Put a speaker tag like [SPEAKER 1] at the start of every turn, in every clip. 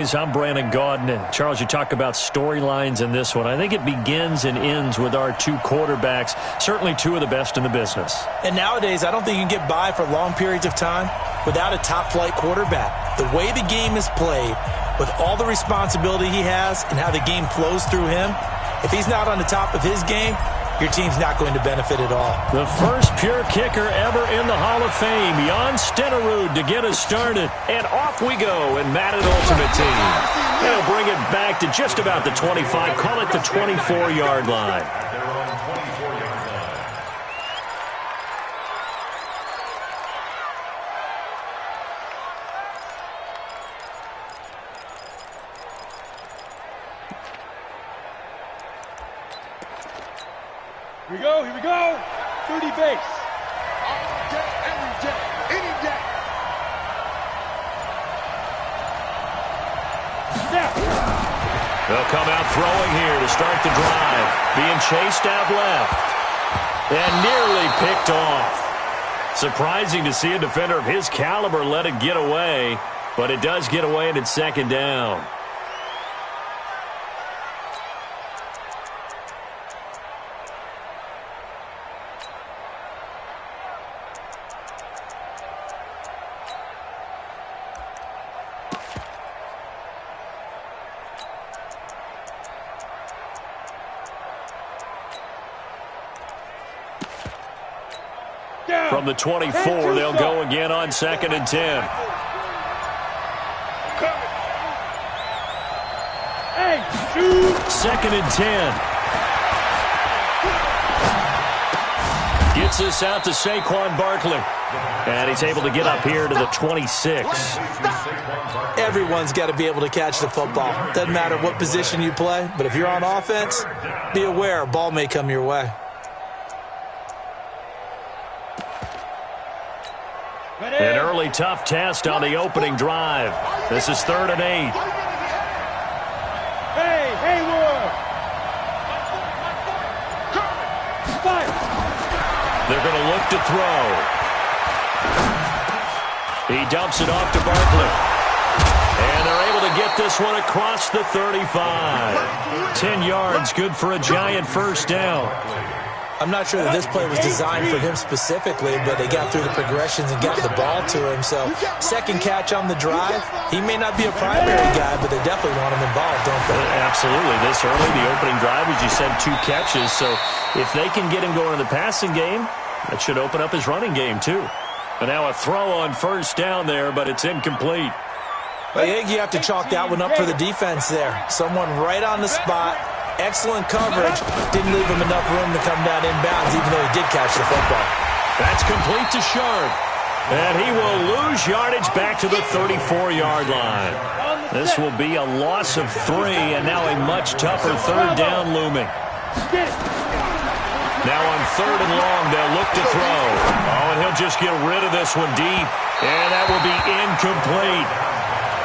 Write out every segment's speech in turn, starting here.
[SPEAKER 1] I'm Brandon Gaudin. Charles, you talk about storylines in this one. I think it begins and ends with our two quarterbacks, certainly two of the best in the business.
[SPEAKER 2] And nowadays, I don't think you can get by for long periods of time without a top-flight quarterback. The way the game is played, with all the responsibility he has and how the game flows through him, if he's not on the top of his game, your team's not going to benefit at all.
[SPEAKER 1] The first pure kicker ever in the Hall of Fame, Jan Stenerud, to get us started. And off we go in Madden Ultimate Team. They'll bring it back to just about the 25, call it the 24-yard line.
[SPEAKER 3] Here we go. 30 base. All day, every day, any day. Snap.
[SPEAKER 1] They'll come out throwing here to start the drive. Being chased out left. And nearly picked off. Surprising to see a defender of his caliber let it get away. But it does get away and it's second down. From the 24, they'll go again on 2nd and 10. Second and 10. Gets us out to Saquon Barkley. And he's able to get up here to the 26.
[SPEAKER 2] Everyone's got to be able to catch the football. Doesn't matter what position you play, but if you're on offense, be aware a ball may come your way.
[SPEAKER 1] An early tough test on the opening drive. This is 3rd and 8.
[SPEAKER 3] Hey, Haywood! Fire!
[SPEAKER 1] They're going to look to throw. He dumps it off to Barkley. And they're able to get this one across the 35. 10 yards, good for a giant first down.
[SPEAKER 2] I'm not sure that this play was designed for him specifically, but they got through the progressions and got the ball to him. So, second catch on the drive. He may not be a primary guy, but they definitely want him involved, don't they?
[SPEAKER 1] Absolutely. This early, the opening drive, as you said, 2 catches. So, if they can get him going in the passing game, that should open up his running game, too. And now a throw on first down there, but it's incomplete.
[SPEAKER 2] I think you have to chalk that one up for the defense there. Someone right on the spot. Excellent coverage. Didn't leave him enough room to come down inbounds, even though he did catch the football.
[SPEAKER 1] That's complete to Sharp. And he will lose yardage back to the 34-yard line. This will be a loss of 3, and now a much tougher 3rd down looming. Now on 3rd and long, they'll look to throw. Oh, and he'll just get rid of this one deep. And that will be incomplete.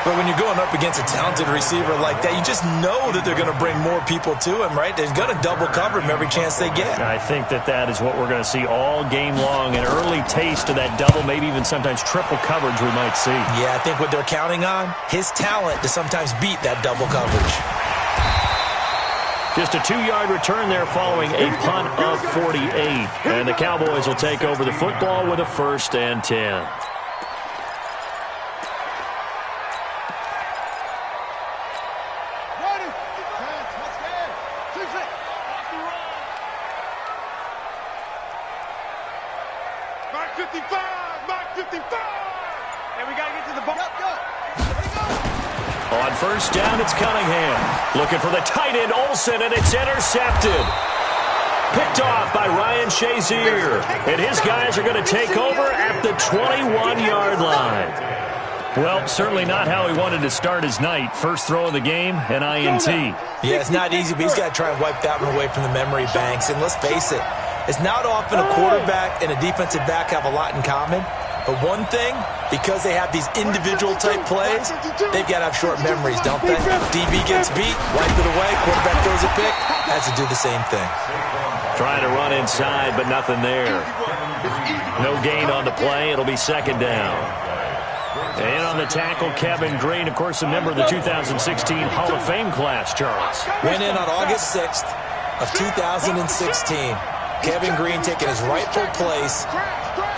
[SPEAKER 2] But when you're going up against a talented receiver like that, you just know that they're going to bring more people to him, right? They're going to double cover him every chance they get.
[SPEAKER 1] I think that is what we're going to see all game long. An early taste of that double, maybe even sometimes triple coverage we might see.
[SPEAKER 2] Yeah, I think what they're counting on, his talent to sometimes beat that double coverage.
[SPEAKER 1] Just a 2-yard return there following a punt of 48. And the Cowboys will take over the football with a 1st and 10. On first down, it's Cunningham. Looking for the tight end, Olsen, and it's intercepted. Picked off by Ryan Shazier. And his guys are going to take over at the 21-yard line. Well, certainly not how he wanted to start his night. First throw of the game, an INT.
[SPEAKER 2] Yeah, it's not easy, but he's got to try and wipe that one away from the memory banks. And let's face it, it's not often a quarterback and a defensive back have a lot in common. But one thing, because they have these individual-type plays, they've got to have short memories, don't they? DB gets beat, wipe it away, quarterback throws a pick, has to do the same thing.
[SPEAKER 1] Trying to run inside, but nothing there. No gain on the play. It'll be 2nd down. And on the tackle, Kevin Green, of course, a member of the 2016 Hall of Fame class, Charles.
[SPEAKER 2] Went in on August 6th of 2016. Kevin Green taking his rightful place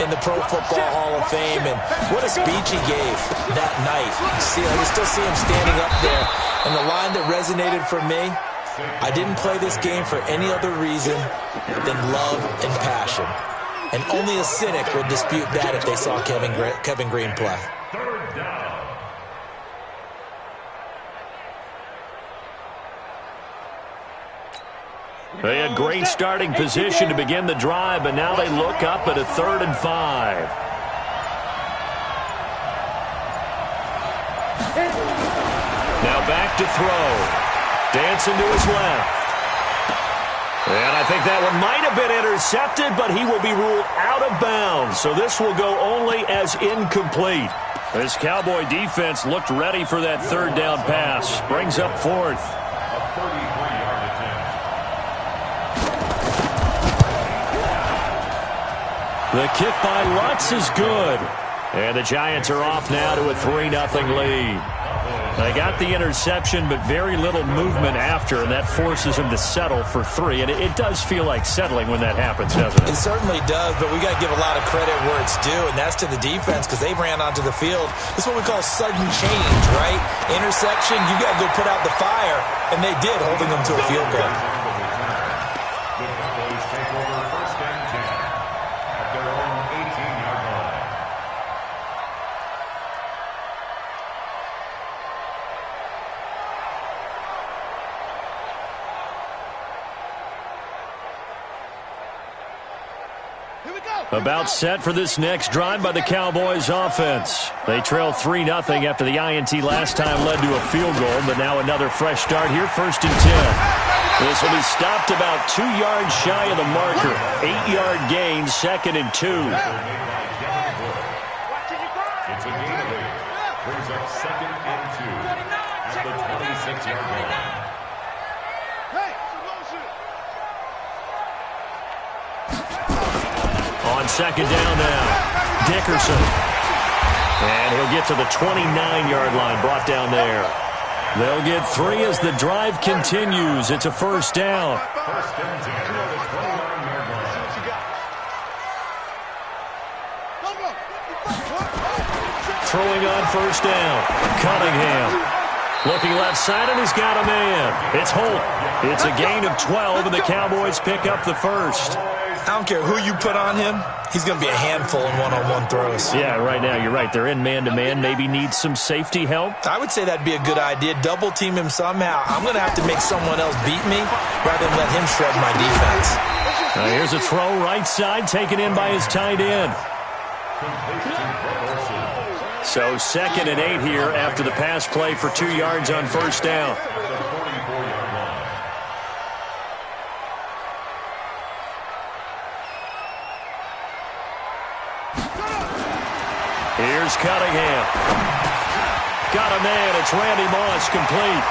[SPEAKER 2] in the Pro Football Hall of Fame. And what a speech he gave that night. I can still see him standing up there. And the line that resonated for me, I didn't play this game for any other reason than love and passion. And only a cynic would dispute that if they saw Kevin Green play.
[SPEAKER 1] They had great starting position to begin the drive, but now they look up at a 3rd and 5. Now back to throw. Dancing to his left. And I think that one might have been intercepted, but he will be ruled out of bounds. So this will go only as incomplete. This Cowboy defense looked ready for that 3rd down pass. Brings up 4th. The kick by Lutz is good. And the Giants are off now to a 3-0 lead. They got the interception, but very little movement after, and that forces him to settle for 3. And it does feel like settling when that happens, doesn't it?
[SPEAKER 2] It certainly does, but we got to give a lot of credit where it's due, and that's to the defense because they ran onto the field. This is what we call sudden change, right? Interception, you got to go put out the fire, and they did, holding them to a field goal.
[SPEAKER 1] About set for this next drive by the Cowboys offense. They trail 3-0 after the INT last time led to a field goal, but now another fresh start here, 1st and 10. This will be stopped about 2 yards shy of the marker. 8-yard gain, 2nd and 2.
[SPEAKER 3] It's a gain of 8. Brings up 2nd and 2 at the 26-yard line.
[SPEAKER 1] On 2nd down now, Dickerson. And he'll get to the 29-yard line, brought down there. They'll get 3 as the drive continues. It's a 1st down. Throwing on 1st down, Cunningham. Looking left side, and he's got a man. It's Holt. It's a gain of 12, and the Cowboys pick up the 1st.
[SPEAKER 2] I don't care who you put on him. He's going to be a handful in one-on-one throws.
[SPEAKER 1] Yeah, right now, you're right. They're in man-to-man. Maybe need some safety help.
[SPEAKER 2] I would say that'd be a good idea. Double-team him somehow. I'm going to have to make someone else beat me rather than let him shred my defense.
[SPEAKER 1] Here's a throw right side, taken in by his tight end. So 2nd and 8 here after the pass play for 2 yards on 1st down. Here's Cunningham. Got a man. It's Randy Moss, complete.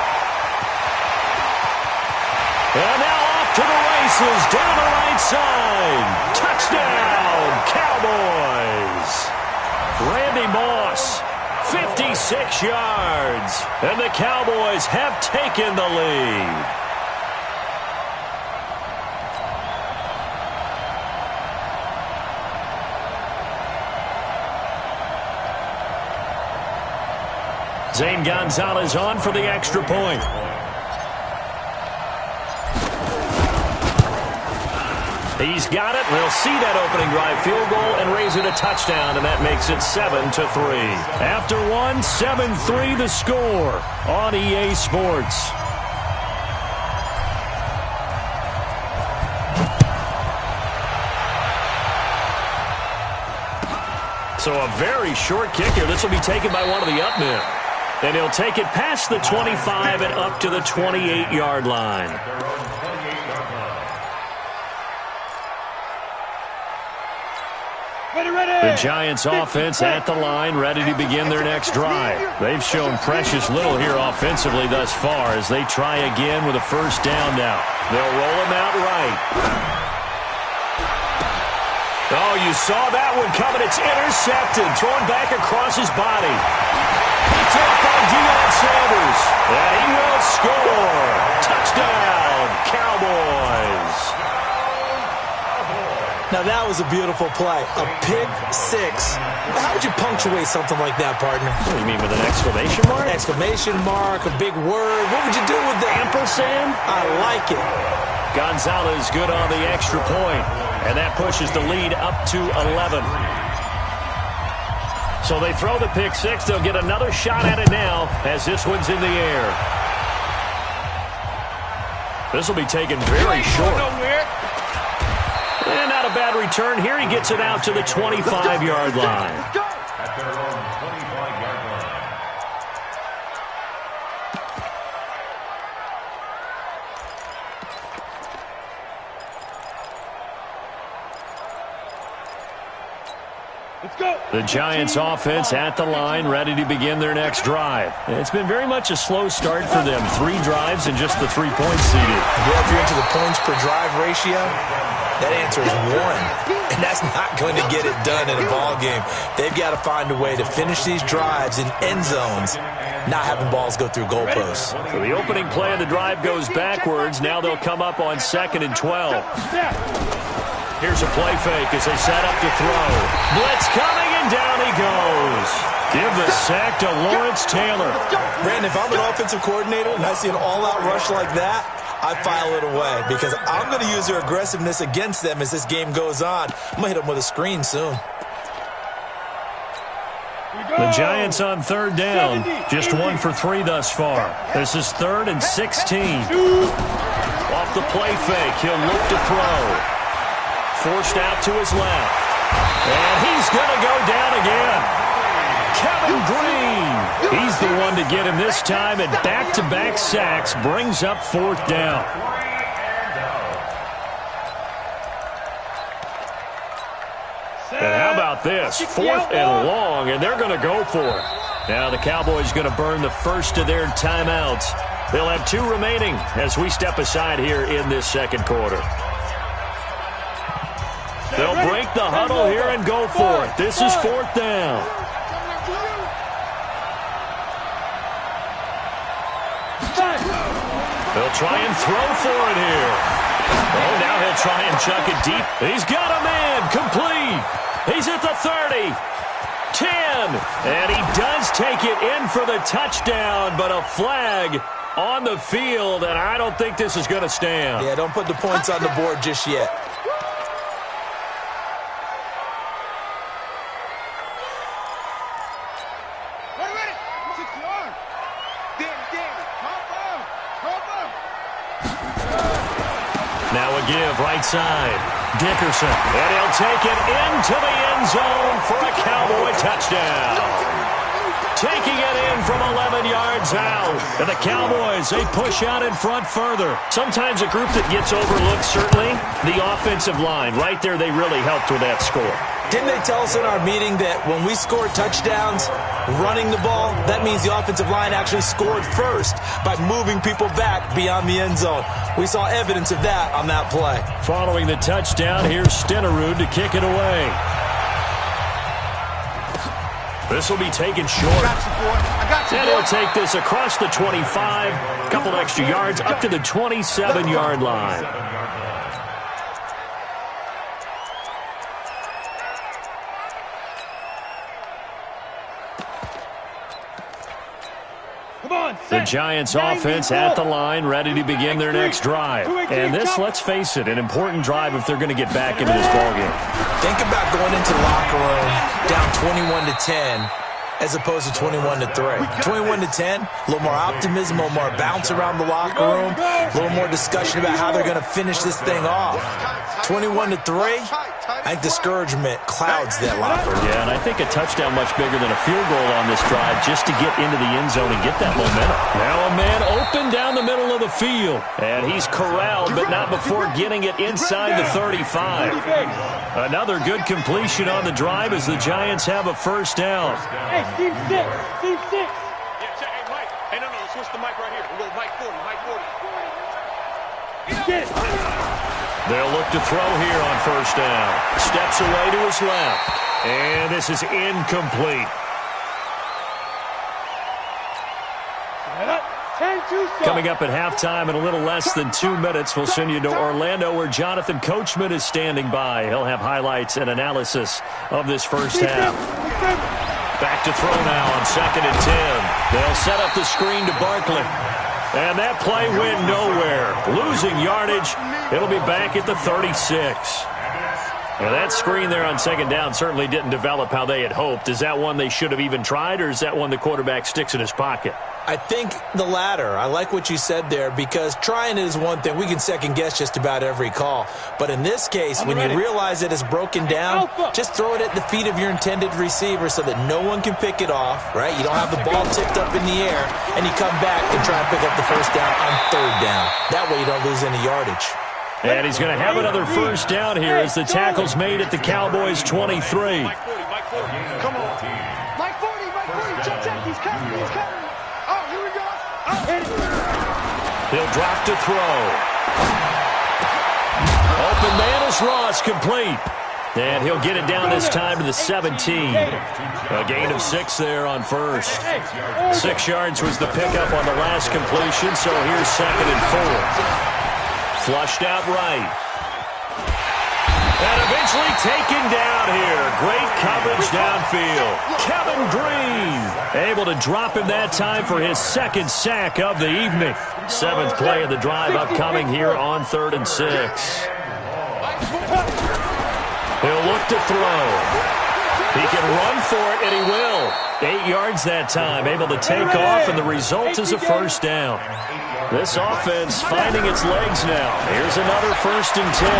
[SPEAKER 1] And now off to the races, down the right side. Touchdown, Cowboys. Randy Moss, 56 yards. And the Cowboys have taken the lead. Zane Gonzalez on for the extra point. He's got it. We'll see that opening drive field goal and raise it a touchdown, and that makes it 7-3. After 7-3 the score on EA Sports. So a very short kick here. This will be taken by one of the up men. And he'll take it past the 25 and up to the 28-yard line. The Giants offense at the line, ready to begin their next drive. They've shown precious little here offensively thus far as they try again with a 1st down now. They'll roll him out right. Oh, you saw that one coming. It's intercepted. Thrown back across his body. Picked up by Deion Sanders. And he will score. Touchdown, Cowboys.
[SPEAKER 2] Now, that was a beautiful play. A pick six. How would you punctuate something like that, partner?
[SPEAKER 1] What do you mean, with an exclamation mark?
[SPEAKER 2] Exclamation mark, a big word. What would you do with that?
[SPEAKER 1] Ampersand?
[SPEAKER 2] I like it.
[SPEAKER 1] Gonzalez good on the extra point. And that pushes the lead up to 11. So they throw the pick six. They'll get another shot at it now as this one's in the air. This will be taken very short. And not a bad return here. He gets it out to the 25-yard line.
[SPEAKER 3] At their own 25-yard line.
[SPEAKER 4] Let's go.
[SPEAKER 1] The Giants offense at the line, ready to begin their next drive. It's been very much a slow start for them. 3 drives and just the 3 points seeded.
[SPEAKER 2] Well, if you're into the points per drive ratio, that answer is 1. And that's not going to get it done in a ball game. They've got to find a way to finish these drives in end zones, not having balls go through goalposts.
[SPEAKER 1] So the opening play of the drive goes backwards. Now they'll come up on 2nd and 12. Here's a play fake as they set up to throw. Blitz coming, and down he goes. Give the sack to Lawrence Taylor.
[SPEAKER 2] Brandon, if I'm an offensive coordinator and I see an all-out rush like that, I file it away because I'm going to use their aggressiveness against them as this game goes on. I'm going to hit them with a screen soon.
[SPEAKER 1] The Giants on 3rd down. Just 1 for 3 thus far. This is 3rd and 16. Off the play fake, he'll look to throw. Forced out to his left. And he's going to go down again. Kevin Green. He's the one to get him this time, and back-to-back sacks brings up 4th down. And how about this? 4th and long, and they're going to go for it. Now the Cowboys going to burn the first of their timeouts. They'll have 2 remaining as we step aside here in this 2nd quarter. They'll break the huddle here and go for it. This is 4th down. They'll try and throw for it here. Oh, now he'll try and chuck it deep. He's got a man. Complete. He's at the 30. 10. And he does take it in for the touchdown, but a flag on the field, and I don't think this is going to stand.
[SPEAKER 2] Yeah, don't put the points on the board just yet.
[SPEAKER 1] Now a give right side. Dickerson. And he'll take it into the end zone for a Cowboy touchdown. Taking it in from 11 yards out. And the Cowboys, they push out in front further. Sometimes a group that gets overlooked, certainly, the offensive line. Right there, they really helped with that score.
[SPEAKER 2] Didn't they tell us in our meeting that when we score touchdowns running the ball, that means the offensive line actually scored first by moving people back beyond the end zone? We saw evidence of that on that play.
[SPEAKER 1] Following the touchdown, here's Stenerud to kick it away. This will be taken short. And he'll take this across the 25, a couple extra yards up to the 27-yard line. The Giants offense at the line, ready to begin their next drive. And this, let's face it, an important drive if they're going to get back into this ballgame.
[SPEAKER 2] Think about going into the locker room down 21-10 as opposed to 21-3. 21-10, a little more optimism, a little more bounce around the locker room, a little more discussion about how they're going to finish this thing off. 21-3, I think discouragement clouds that locker room.
[SPEAKER 1] Yeah, and I think a touchdown much bigger than a field goal on this drive just to get into the end zone and get that momentum. Now a man open down the middle of the field, and he's corralled, but not before getting it inside the 35. Another good completion on the drive as the Giants have a first down.
[SPEAKER 4] Hey, Team 6. Team 6.
[SPEAKER 5] Yeah, check. Hey, Mike. Hey, no, let's switch the mic right here. We'll go Mike 40. Mike 40.
[SPEAKER 1] They'll look to throw here on first down. Steps away to his left. And this is incomplete. Coming up at halftime in a little less than 2 minutes, we'll send you to Orlando where Jonathan Coachman is standing by. He'll have highlights and analysis of this first half. Back to throw now on 2nd and 10. They'll set up the screen to Barkley. And that play went nowhere. Losing yardage. It'll be back at the 36. Now that screen there on 2nd down certainly didn't develop how they had hoped. Is that one they should have even tried, or is that one the quarterback sticks in his pocket?
[SPEAKER 2] I think the latter. I like what you said there, because trying it is one thing. We can second-guess just about every call. But in this case, when you realize that it's broken down, just throw it at the feet of your intended receiver so that no one can pick it off, right? You don't have the ball tipped up in the air, and you come back and try and pick up the first down on 3rd down. That way you don't lose any yardage.
[SPEAKER 1] And he's going to have another first down here as the tackle's made at the Cowboys' 23.
[SPEAKER 4] Come on. Mike 40, check. He's coming. Oh, here we go.
[SPEAKER 1] He'll drop to throw. Open man is Ross, complete. And he'll get it down this time to the 17. A gain of 6 there on first. 6 yards was the pickup on the last completion, so here's 2nd and 4. Flushed out right. And eventually taken down here. Great coverage downfield. Kevin Green able to drop him that time for his 2nd sack of the evening. 7th play of the drive upcoming here on 3rd and 6. He'll look to throw. He can run for it, and he will. 8 yards that time, able to take off, and the result is a first down. This offense finding its legs now. Here's another 1st and 10.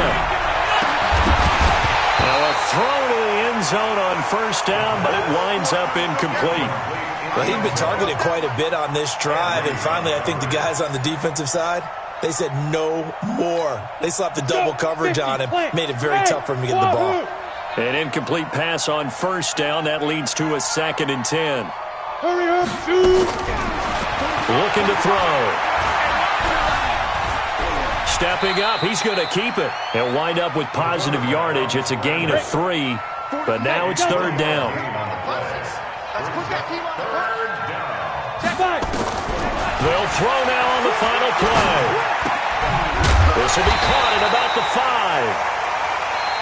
[SPEAKER 1] Now a throw to the end zone on first down, but it winds up incomplete.
[SPEAKER 2] Well, he'd been targeted quite a bit on this drive, and finally I think the guys on the defensive side, they said no more. They slapped the double coverage on him, made it very tough for him to get the ball.
[SPEAKER 1] An incomplete pass on first down. That leads to a 2nd and 10.
[SPEAKER 4] Hurry up, dude.
[SPEAKER 1] Looking to throw. Stepping up, he's going to keep it. He'll wind up with positive yardage. It's a gain of 3, but now it's 3rd down. They'll throw now on the final play. This will be caught at about the 5.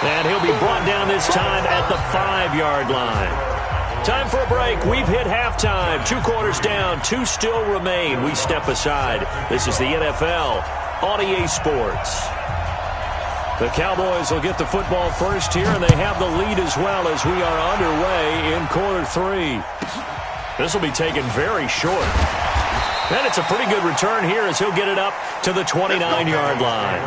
[SPEAKER 1] And he'll be brought down this time at the 5-yard line. Time for a break. We've hit halftime. 2 quarters down, 2 still remain. We step aside. This is the NFL on EA Sports. The Cowboys will get the football first here, and they have the lead as well as we are underway in quarter 3. This will be taken very short. And it's a pretty good return here as he'll get it up to the 29-yard line.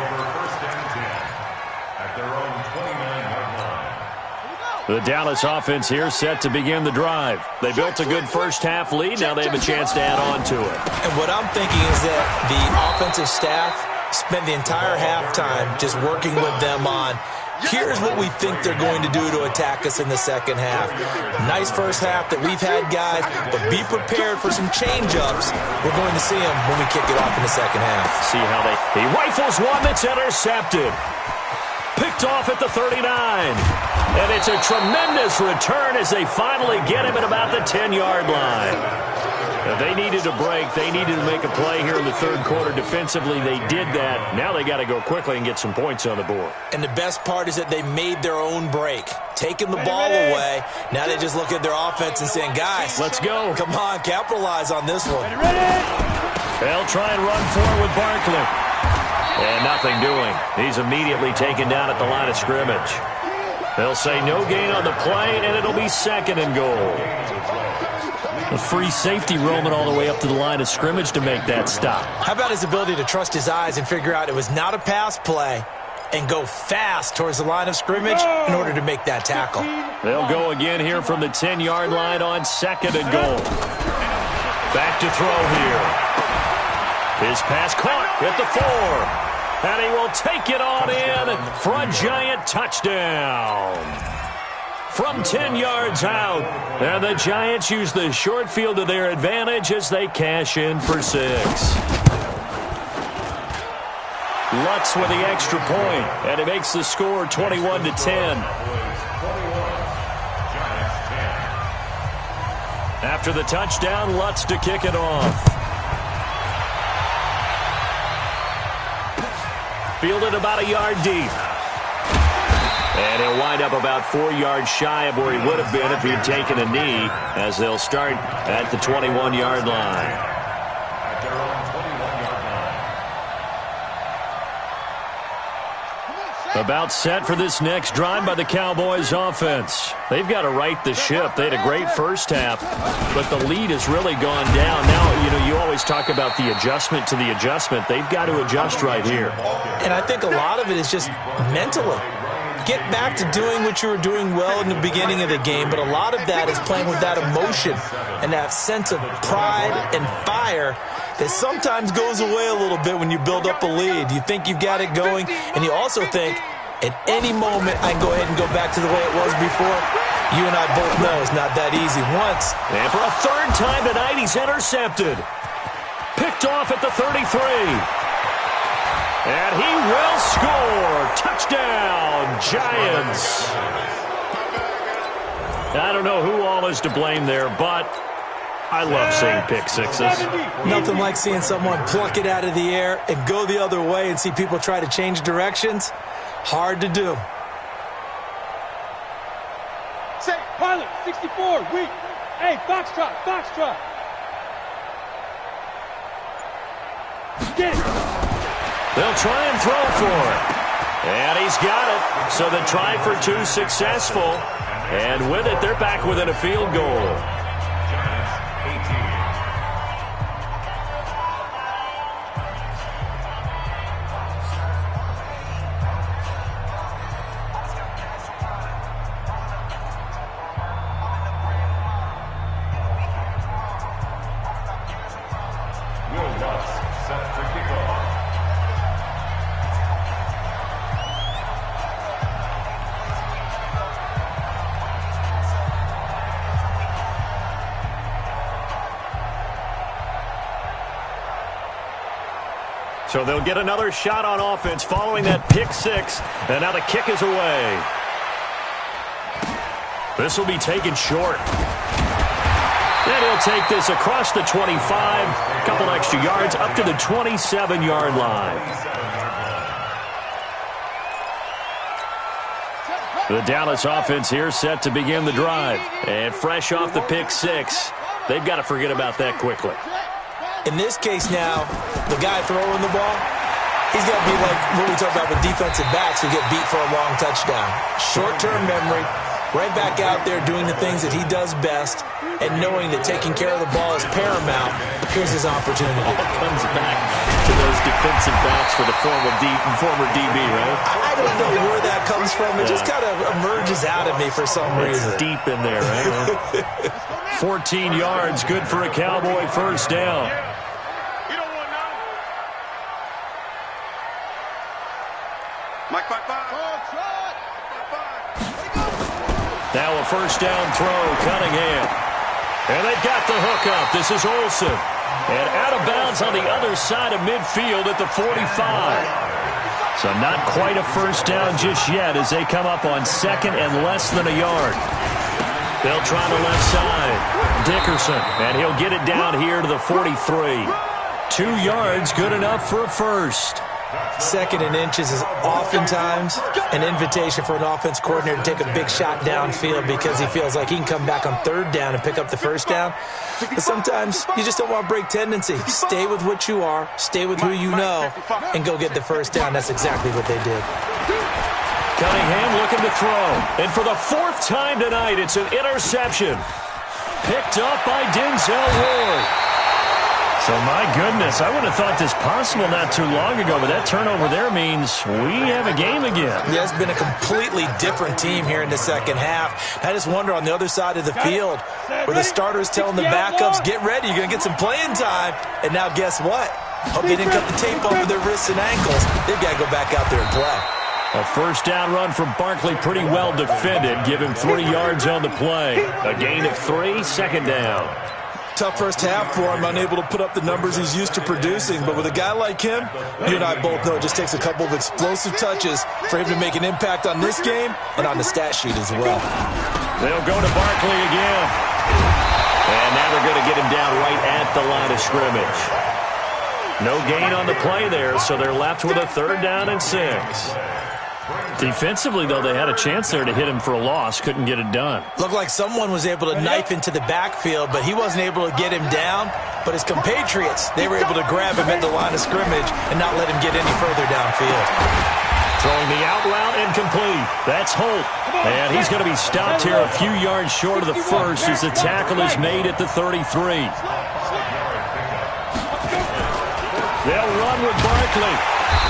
[SPEAKER 1] The Dallas offense here set to begin the drive. They built a good first half lead. Now they have a chance to add on to it.
[SPEAKER 2] And what I'm thinking is that the offensive staff spent the entire halftime just working with them on, here's what we think they're going to do to attack us in the second half. Nice first half that we've had, guys, but be prepared for some change-ups. We're going to see them when we kick it off in the second half.
[SPEAKER 1] See how he rifles one that's intercepted. Picked off at the 39. And it's a tremendous return as they finally get him at about the 10-yard line. Now, they needed a break. They needed to make a play here in the 3rd quarter. Defensively, they did that. Now they got to go quickly and get some points on the board.
[SPEAKER 2] And the best part is that they made their own break. Taking the ball away. Now they just look at their offense and saying, guys,
[SPEAKER 1] let's go.
[SPEAKER 2] Come on, capitalize on this one.
[SPEAKER 1] They'll try and run forward with Barkley. And nothing doing. He's immediately taken down at the line of scrimmage. They'll say no gain on the play, and it'll be 2nd and goal. A free safety roaming all the way up to the line of scrimmage to make that stop.
[SPEAKER 2] How about his ability to trust his eyes and figure out it was not a pass play and go fast towards the line of scrimmage in order to make that tackle?
[SPEAKER 1] They'll go again here from the 10-yard line on 2nd and goal. Back to throw here. His pass caught at the 4. And he will take it on in for a giant touchdown. From 10 yards out. And the Giants use the short field to their advantage as they cash in for 6. Lutz with the extra point, and it makes the score 21-10. After the touchdown, Lutz to kick it off. Fielded about a yard deep. And he'll wind up about 4 yards shy of where he would have been if he had taken a knee, as they'll start at the 21-yard line. About set for this next drive by the Cowboys offense. They've got to right the ship. They had a great first half, but the lead has really gone down. Now, you always talk about the adjustment to the adjustment. They've got to adjust right here.
[SPEAKER 2] And I think a lot of it is just mentally. Get back to doing what you were doing well in the beginning of the game, but a lot of that is playing with that emotion and that sense of pride and fire that sometimes goes away a little bit when you build up a lead. You think you've got it going, and you also think, at any moment, I can go ahead and go back to the way it was before. You and I both know it's not that easy. Once.
[SPEAKER 1] And for a third time tonight, he's intercepted. Picked off at the 33. And he will score. Touchdown, Giants. I don't know who all is to blame there, but I love seeing pick sixes.
[SPEAKER 2] Nothing like seeing someone pluck it out of the air and go the other way and see people try to change directions. Hard to do.
[SPEAKER 4] Say, pilot, 64, weak. Hey, foxtrot, foxtrot. Get it.
[SPEAKER 1] They'll try and throw for it. And he's got it. So the try for two successful. And with it, they're back within a field goal. So they'll get another shot on offense following that pick six. And now the kick is away. This will be taken short. And he'll take this across the 25. A couple extra yards up to the 27-yard line. The Dallas offense here set to begin the drive. And fresh off the pick six, they've got to forget about that quickly.
[SPEAKER 2] In this case now, the guy throwing the ball, he's got to be like what we talk about with defensive backs who get beat for a long touchdown. Short-term memory, right back out there doing the things that he does best, and knowing that taking care of the ball is paramount. Here's his opportunity.
[SPEAKER 1] All comes back to those defensive backs for the former DB, right?
[SPEAKER 2] I don't know where that comes from. It just kind of emerges out of me for some reason.
[SPEAKER 1] It's deep in there, right? 14 yards, good for a Cowboy first down. Now a first down throw, Cunningham. And they've got the hook up. This is Olsen. And out of bounds on the other side of midfield at the 45. So not quite a first down just yet as they come up on second and less than a yard. They'll try the left side. Dickerson, and he'll get it down here to the 43. 2 yards, good enough for a first.
[SPEAKER 2] Second and inches is oftentimes an invitation for an offense coordinator to take a big shot downfield because he feels like he can come back on third down and pick up the first down. But sometimes you just don't want to break tendency. Stay with what you are, stay with who you know, and go get the first down. That's exactly what they did.
[SPEAKER 1] Cunningham looking to throw. And for the fourth time tonight, it's an interception. Picked up by Denzel Ward. So, my goodness, I would have thought this possible not too long ago, but that turnover there means we have a game again.
[SPEAKER 2] Yeah, it's been a completely different team here in the second half. I just wonder on the other side of the field where the starters telling the backups, get ready, you're going to get some playing time. And now guess what? Hope they didn't cut the tape off of their wrists and ankles. They've got to go back out there and play.
[SPEAKER 1] A first down run from Barkley, pretty well defended. Give him 3 yards on the play. A gain of 3, second down.
[SPEAKER 2] tough first half for him, unable to put up the numbers he's used to producing. But with a guy like him, you and I both know it just takes a couple of explosive touches for him to make an impact on this game and on the stat sheet as well.
[SPEAKER 1] They'll go to Barkley again. And now they're going to get him down right at the line of scrimmage. No gain on the play there, so they're left with a 3rd down and 6. Defensively, though, they had a chance there to hit him for a loss. Couldn't get it done.
[SPEAKER 2] Looked like someone was able to knife into the backfield, but he wasn't able to get him down. But his compatriots, they were able to grab him at the line of scrimmage and not let him get any further downfield.
[SPEAKER 1] Throwing the out route incomplete. That's Holt. And he's going to be stopped here a few yards short of the first as the tackle is made at the 33. They'll run with Barkley.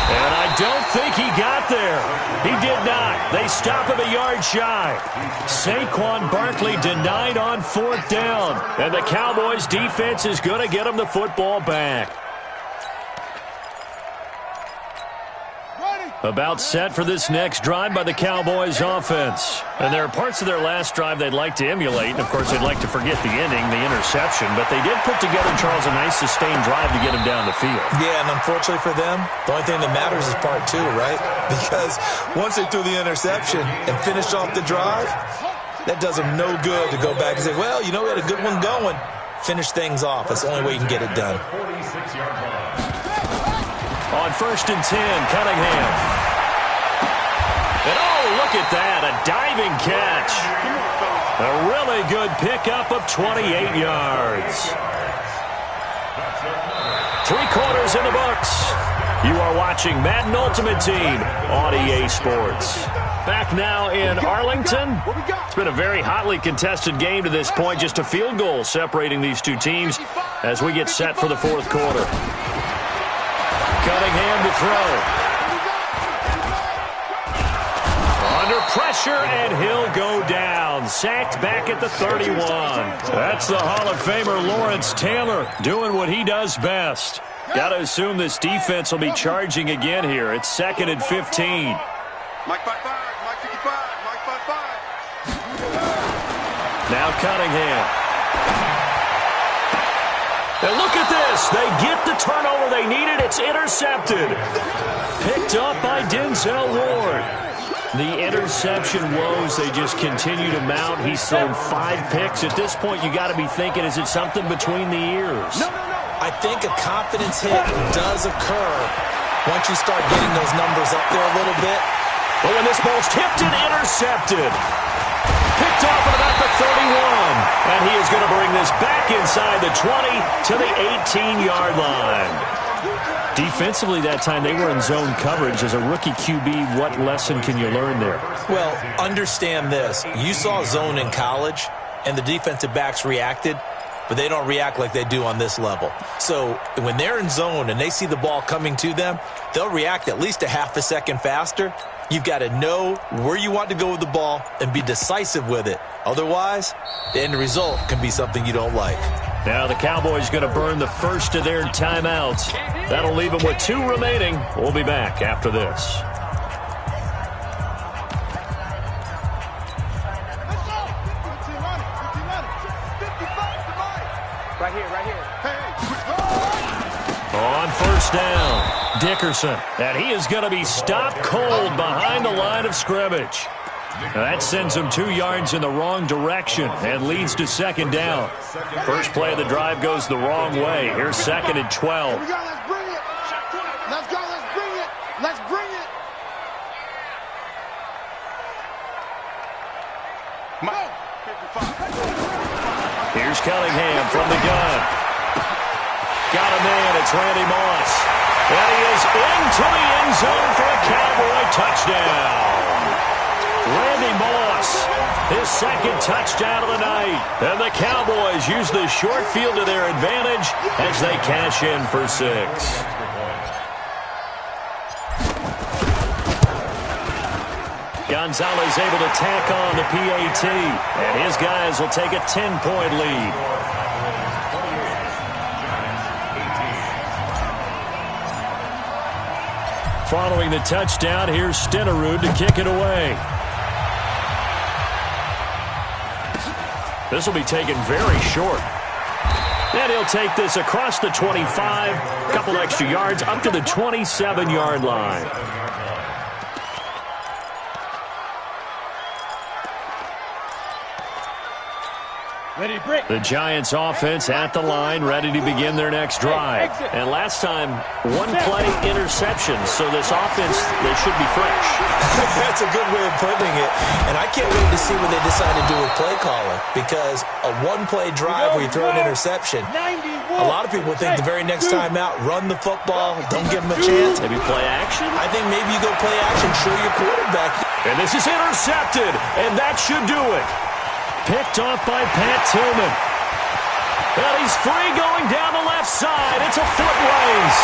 [SPEAKER 1] And I don't think he got there. He did not. They stop him a yard shy. Saquon Barkley denied on 4th down. And the Cowboys defense is going to get him the football back. About set for this next drive by the Cowboys offense. And there are parts of their last drive they'd like to emulate. And, of course, they'd like to forget the ending, the interception. But they did put together, Charles, a nice sustained drive to get him down the field.
[SPEAKER 2] Yeah, and unfortunately for them, the only thing that matters is part 2, right? Because once they threw the interception and finished off the drive, that does them no good to go back and say, well, you know, we had a good one going. Finish things off. That's the only way you can get it done.
[SPEAKER 1] On 1st and 10, Cunningham. And oh, look at that, a diving catch. A really good pickup of 28 yards. 3 quarters in the books. You are watching Madden Ultimate Team on EA Sports. Back now in Arlington. It's been a very hotly contested game to this point. Just a field goal separating these two teams as we get set for the 4th quarter. Cunningham to throw. Under pressure, and he'll go down. Sacked back at the 31. That's the Hall of Famer Lawrence Taylor doing what he does best. Got to assume this defense will be charging again here. It's 2nd and 15.
[SPEAKER 5] Mike 5-5, Mike 55, Mike 5-5.
[SPEAKER 1] Now Cunningham. And look at this. They get the turnover they needed. It's intercepted. Picked up by Denzel Ward. The interception woes, they just continue to mount. He's thrown 5 picks. At this point, you got to be thinking, is it something between the ears?
[SPEAKER 2] I think a confidence hit does occur once you start getting those numbers up there a little bit.
[SPEAKER 1] But when this ball's tipped and intercepted. Picked off at about the 31. And he is going to bring this back inside the 20 to the 18-yard line. Defensively that time, they were in zone coverage. As a rookie QB, what lesson can you learn there?
[SPEAKER 2] Well, understand this. You saw zone in college, and the defensive backs reacted, but they don't react like they do on this level. So when they're in zone and they see the ball coming to them, they'll react at least a half a second faster. You've got to know where you want to go with the ball and be decisive with it. Otherwise, the end result can be something you don't like.
[SPEAKER 1] Now the Cowboys going to burn the first of their timeouts. That'll leave them with 2 remaining. We'll be back after this.
[SPEAKER 4] Right here.
[SPEAKER 1] On 1st down, Dickerson. And he is going to be stopped cold behind the line of scrimmage. Now that sends him 2 yards in the wrong direction and leads to 2nd down. First play of the drive goes the wrong way. Here's 2nd and 12.
[SPEAKER 5] Here we go, let's bring it. Let's go, let's bring it. Let's bring it. Mike 55.
[SPEAKER 1] Here's Cunningham from the gun. Got a man, it's Randy Moss. And he is into the end zone for a Cowboy touchdown. Randy Moss, his 2nd touchdown of the night. And the Cowboys use the short field to their advantage as they cash in for 6. Gonzalez able to tack on the PAT. And his guys will take a 10-point lead. Following the touchdown, here's Stenerud to kick it away. This will be taken very short. And he'll take this across the 25, a couple extra yards, up to the 27-yard line. The Giants offense at the line, ready to begin their next drive. And last time, one-play interception. So this offense, they should be fresh.
[SPEAKER 2] That's a good way of putting it. And I can't wait to see what they decide to do with play calling. Because a one-play drive where you throw an interception, a lot of people think the very next time out, run the football, don't give them a chance.
[SPEAKER 1] Maybe play action?
[SPEAKER 2] I think maybe you go play action, show your quarterback.
[SPEAKER 1] And this is intercepted, and that should do it. Picked off by Pat Tillman. And he's free going down the left side. It's a foot race.